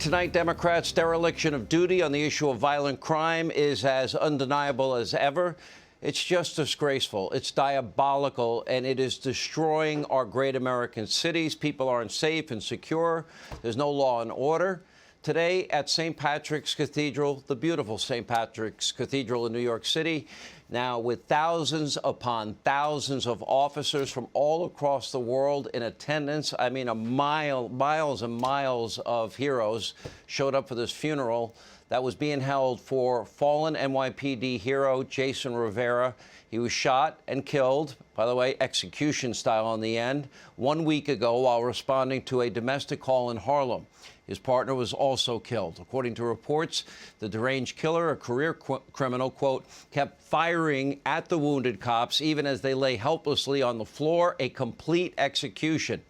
tonight, Democrats' dereliction of duty on the issue of violent crime is as undeniable as ever. It's just disgraceful. It's diabolical, and it is destroying our great American cities. People aren't safe and secure. There's no law and order. Today at St. Patrick's Cathedral, the beautiful St. Patrick's Cathedral in New York City, now with thousands upon thousands of officers from all across the world in attendance. I mean, miles and miles of heroes showed up for this funeral that was being held for fallen NYPD hero Jason Rivera. He was shot and killed, by the way, execution style in the end, 1 week ago while responding to a domestic call in Harlem. His partner was also killed. According to reports, the deranged killer, a career criminal, quote, kept firing at the wounded cops even as they lay helplessly on the floor, a complete execution.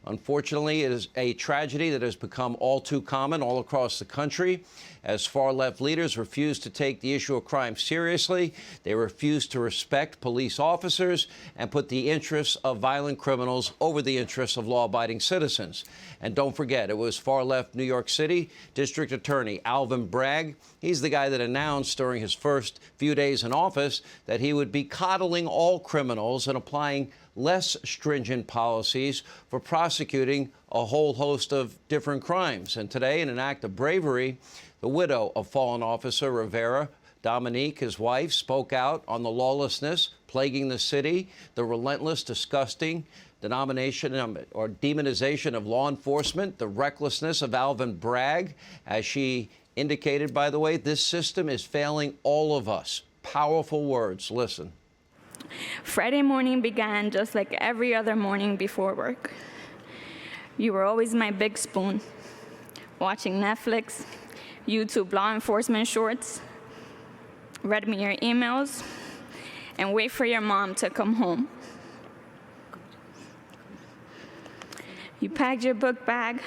Unfortunately, it is a tragedy that has become all too common all across the country as far-left leaders refuse to take the issue of crime seriously. They refuse to respect police officers and put the interests of violent criminals over the interests of law-abiding citizens. And don't forget, it was far-left New York City District Attorney Alvin Bragg. He's the guy that announced during his first few days in office that he would be coddling all criminals and applying less stringent policies for prosecuting a whole host of different crimes. And today, in an act of bravery, the widow of fallen officer Rivera, Dominique, his wife, spoke out on the lawlessness plaguing the city, the relentless, disgusting denomination or demonization of law enforcement, the recklessness of Alvin Bragg. As she indicated, by the way, this system is failing all of us. Powerful words. Listen. Friday morning began just like every other morning before work. You were always my big spoon, watching Netflix, YouTube law enforcement shorts, read me your emails, and wait for your mom to come home. You packed your book bag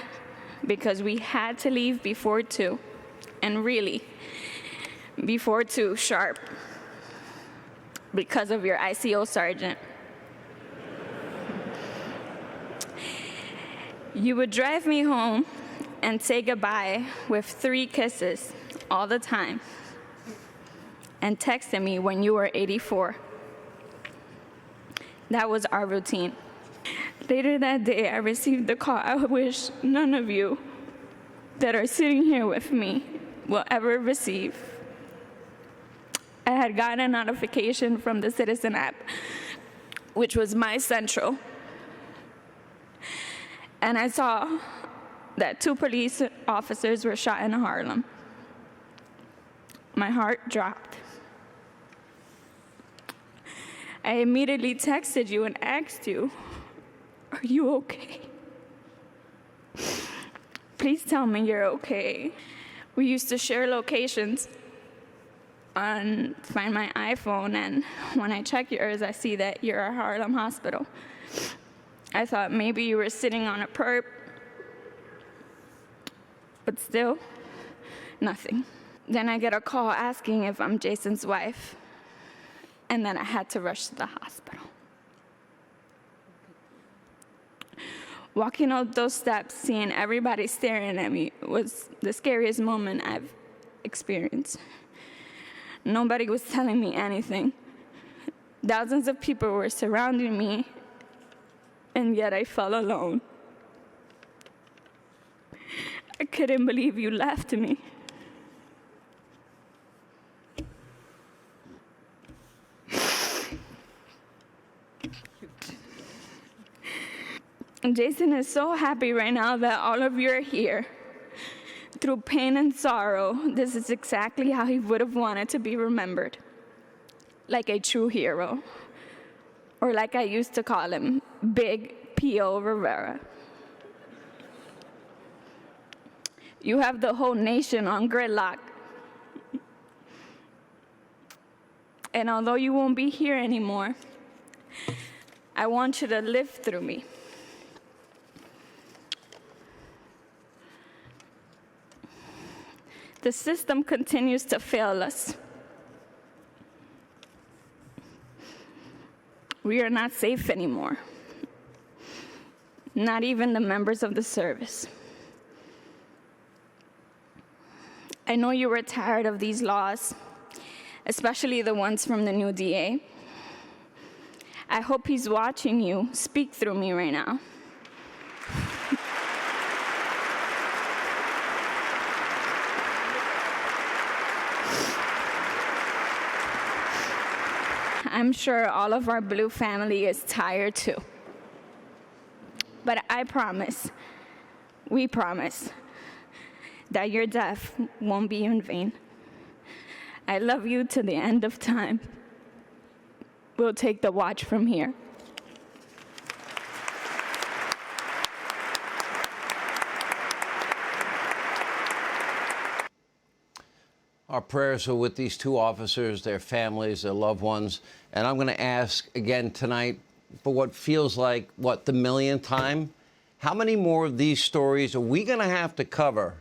because we had to leave before 2, and really, before 2 sharp, because of your ICO sergeant. You would drive me home and say goodbye with 3 kisses all the time, and texted me when you were 84. That was our routine. Later that day, I received the call I wish none of you that are sitting here with me will ever receive. I had gotten a notification from the Citizen app, which was my central, and I saw that 2 police officers were shot in Harlem. My heart dropped. I immediately texted you and asked you, "Are you okay? Please tell me you're okay." We used to share locations on Find My iPhone, and when I check yours, I see that you're at Harlem Hospital. I thought maybe you were sitting on a perp, but still, nothing. Then I get a call asking if I'm Jason's wife, and then I had to rush to the hospital. Walking up those steps, seeing everybody staring at me was the scariest moment I've experienced. Nobody was telling me anything. Thousands of people were surrounding me, and yet I felt alone. I couldn't believe you left me. Jason is so happy right now that all of you are here. Through pain and sorrow, this is exactly how he would have wanted to be remembered. Like a true hero. Or like I used to call him, Big P.O. Rivera. You have the whole nation on gridlock. And although you won't be here anymore, I want you to live through me. The system continues to fail us. We are not safe anymore. Not even the members of the service. I know you were tired of these laws, especially the ones from the new DA. I hope he's watching you speak through me right now. I'm sure all of our blue family is tired too. But I promise, we promise, that your death won't be in vain. I love you to the end of time. We'll take the watch from here. Our prayers are with these two officers, their families, their loved ones. And I'm going to ask again tonight, for what feels like, the millionth time, how many more of these stories are we going to have to cover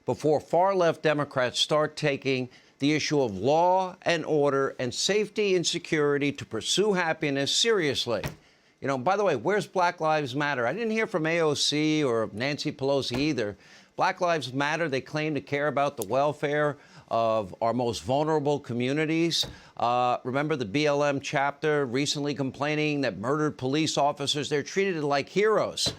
before far-left Democrats start taking the issue of law and order and safety and security to pursue happiness seriously? You know, by the way, where's Black Lives Matter? I didn't hear from AOC or Nancy Pelosi either. Black Lives Matter, they claim to care about the welfare of our most vulnerable communities. Remember the BLM chapter recently complaining that murdered police officers, they're treated like heroes.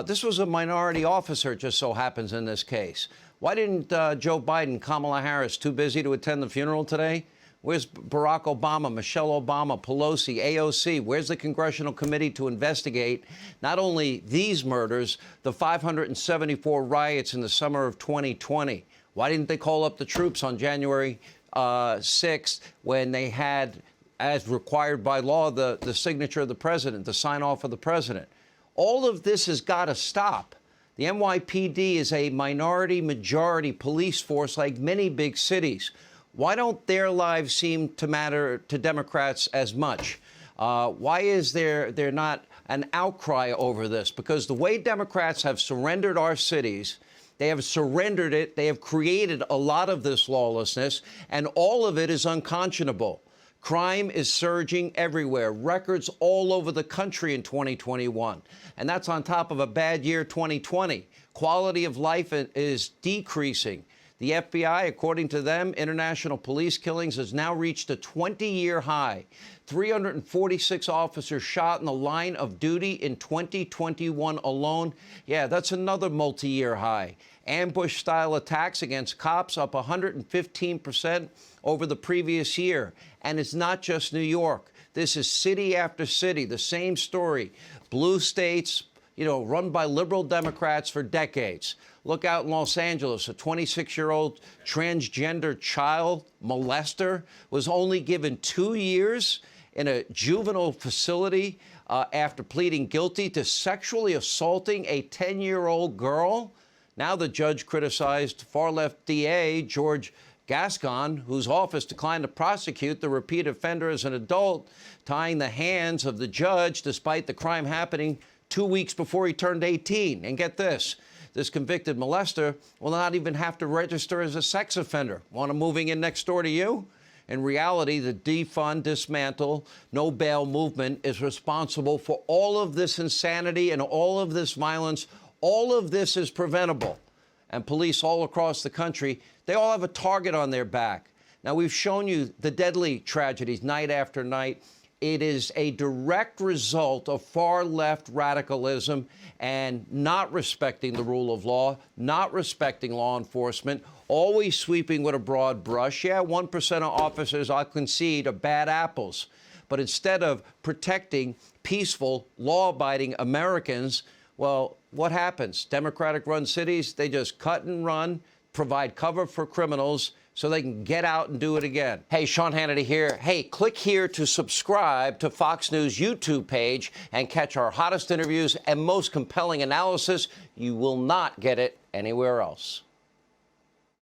This was a minority officer, it just so happens in this case. Why didn't Joe Biden, Kamala Harris, too busy to attend the funeral today? Where's Barack Obama, Michelle Obama, Pelosi, AOC? Where's the Congressional Committee to investigate not only these murders, the 574 riots in the summer of 2020? Why didn't they call up the troops on January 6th when they had, as required by law, the signature of the president, the sign-off of the president? All of this has got to stop. The NYPD is a minority-majority police force like many big cities. Why don't their lives seem to matter to Democrats as much? Why is there not an outcry over this? Because the way Democrats have surrendered our cities, they have surrendered it. They have created a lot of this lawlessness, and all of it is unconscionable. Crime is surging everywhere, records all over the country in 2021. And that's on top of a bad year, 2020. Quality of life is decreasing. The FBI, according to them, international police killings has now reached a 20-year high. 346 officers shot in the line of duty in 2021 alone. Yeah, that's another multi-year high. Ambush-style attacks against cops up 115% over the previous year. And it's not just New York. This is city after city, the same story. Blue states, run by liberal Democrats for decades. Look out in Los Angeles, a 26-year-old transgender child molester was only given 2 years in a juvenile facility after pleading guilty to sexually assaulting a 10-year-old girl. Now the judge criticized far-left DA George Gascon, whose office declined to prosecute the repeat offender as an adult, tying the hands of the judge despite the crime happening 2 weeks before he turned 18. And get this convicted molester will not even have to register as a sex offender. Want him moving in next door to you? In reality, the defund, dismantle, no bail movement is responsible for all of this insanity and all of this violence. All of this is preventable. And police all across the country, they all have a target on their back. Now, we've shown you the deadly tragedies night after night. It is a direct result of far-left radicalism and not respecting the rule of law, not respecting law enforcement, always sweeping with a broad brush. Yeah, 1% of officers, I'll concede, are bad apples. But instead of protecting peaceful, law-abiding Americans, well, what happens? Democratic-run cities, they just cut and run, provide cover for criminals so they can get out and do it again. Hey, Sean Hannity here. Hey, click here to subscribe to Fox News YouTube page and catch our hottest interviews and most compelling analysis. You will not get it anywhere else.